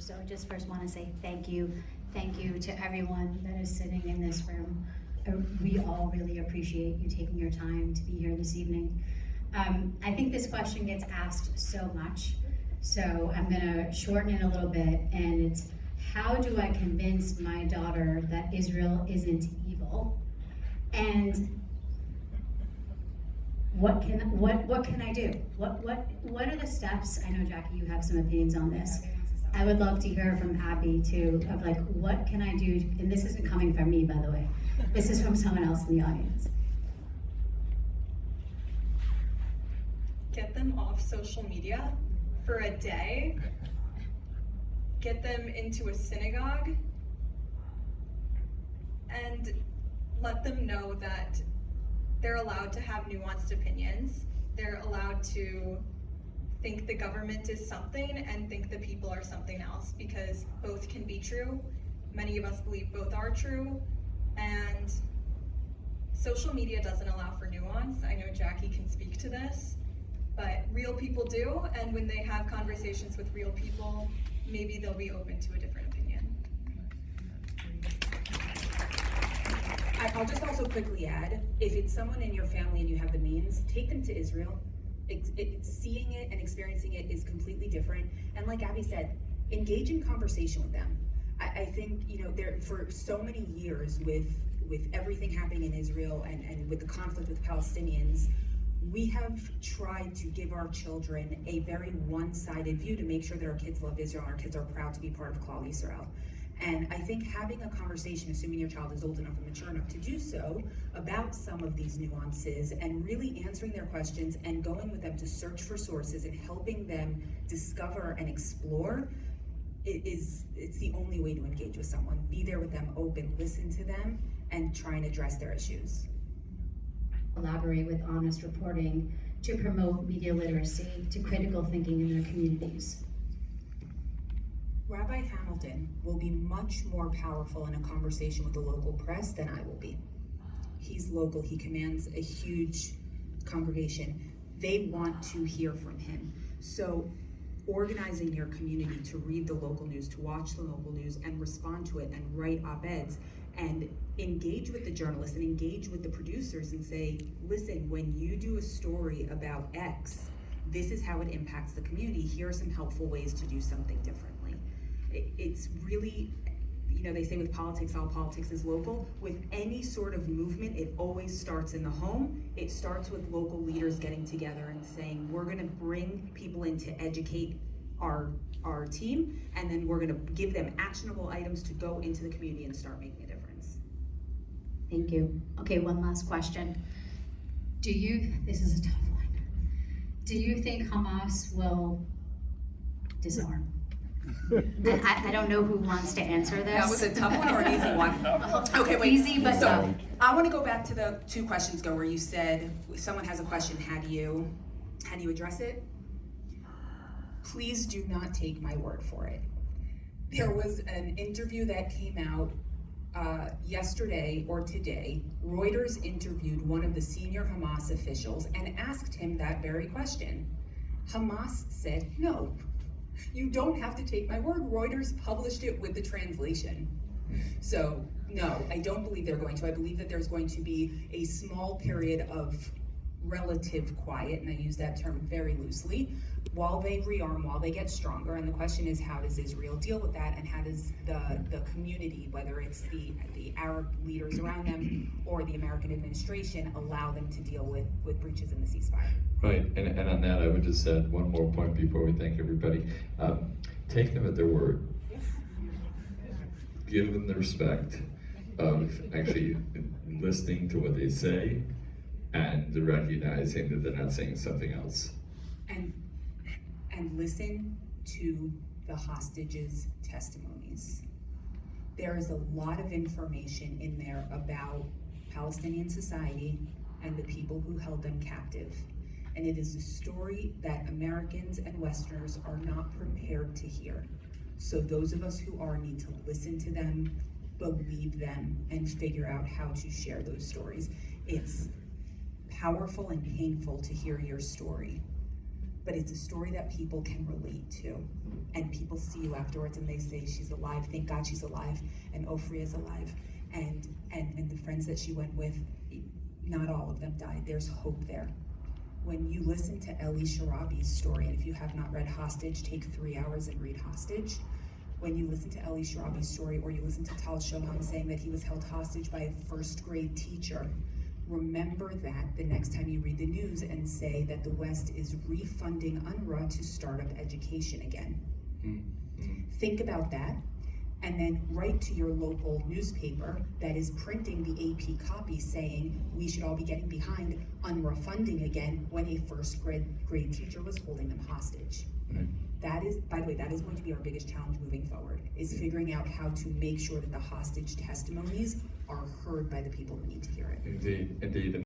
So I just first want to say thank you. Thank you to everyone that is sitting in this room. We all really appreciate you taking your time to be here this evening. I think this question gets asked so much, so I'm gonna shorten it a little bit, and it's, how do I convince my daughter that Israel isn't evil? And what can I do? What are the steps? I know, Jacki, you have some opinions on this. I would love to hear from Abby too, of like, what can I do? And this isn't coming from me, by the way. This is from someone else in the audience. Get them off social media for a day. Get them into a synagogue and let them know that they're allowed to have nuanced opinions. They're allowed to think the government is something and think the people are something else, because both can be true. Many of us believe both are true, and social media doesn't allow for nuance. I know Jacki can speak to this, but real people do, and when they have conversations with real people, maybe they'll be open to a different opinion. I'll just also quickly add, if it's someone in your family and you have the means, take them to Israel. Seeing it and experiencing it is completely different. And like Abby said, engage in conversation with them. I think, there for so many years with everything happening in Israel and with the conflict with Palestinians, we have tried to give our children a very one-sided view to make sure that our kids love Israel and our kids are proud to be part of Klal Yisrael. And I think having a conversation, assuming your child is old enough and mature enough to do so, about some of these nuances and really answering their questions and going with them to search for sources and helping them discover and explore, it's the only way to engage with someone. Be there with them, open, listen to them, and try and address their issues. Collaborate with Honest Reporting to promote media literacy to critical thinking in their communities. Rabbi Hamilton will be much more powerful in a conversation with the local press than I will be. He's local, he commands a huge congregation. They want to hear from him. So organizing your community to read the local news, to watch the local news and respond to it and write op-eds and engage with the journalists and engage with the producers and say, listen, when you do a story about X, this is how it impacts the community. Here are some helpful ways to do something differently. It's really, they say with politics, all politics is local. With any sort of movement, it always starts in the home. It starts with local leaders getting together and saying, we're gonna bring people in to educate our team, and then we're gonna give them actionable items to go into the community and start making a difference. Thank you. Okay, one last question. This is a tough one. Do you think Hamas will disarm? I don't know who wants to answer this. That was a tough one or an easy one? Okay, wait. Easy, but so I want to go back to the 2 questions ago where you said, if someone has a question, how do you address it? Please do not take my word for it. There was an interview that came out yesterday or today. Reuters interviewed one of the senior Hamas officials and asked him that very question. Hamas said, no, you don't have to take my word. Reuters published it with the translation. So no, I don't believe they're going to. I believe that there's going to be a small period of relative quiet, and I use that term very loosely, while they rearm, while they get stronger. And the question is, how does Israel deal with that, and how does the community, whether it's the Arab leaders around them or the American administration, allow them to deal with breaches in the ceasefire? Right, and on that I would just add one more point before we thank everybody. Take them at their word. Give them the respect of actually listening to what they say and recognizing that they're not saying something else. And listen to the hostages' testimonies. There is a lot of information in there about Palestinian society and the people who held them captive. And it is a story that Americans and Westerners are not prepared to hear. So those of us who are need to listen to them, believe them, and figure out how to share those stories. It's powerful and painful to hear your story, but it's a story that people can relate to. And people see you afterwards and they say, she's alive, thank God she's alive, and Ofri is alive. And the friends that she went with, not all of them died, there's hope there. When you listen to Eli Sharabi's story, and if you have not read Hostage, take 3 hours and read Hostage. When you listen to Eli Sharabi's story, or you listen to Tal Shoham saying that he was held hostage by a first grade teacher, remember that the next time you read the news and say that the West is refunding UNRWA to start up education again. Think about that, and then write to your local newspaper that is printing the AP copy saying we should all be getting behind UNRWA funding again when a first grade teacher was holding them hostage. That is, by the way, that is going to be our biggest challenge moving forward, is figuring out how to make sure that the hostage testimonies are heard by the people who need to hear it. Indeed.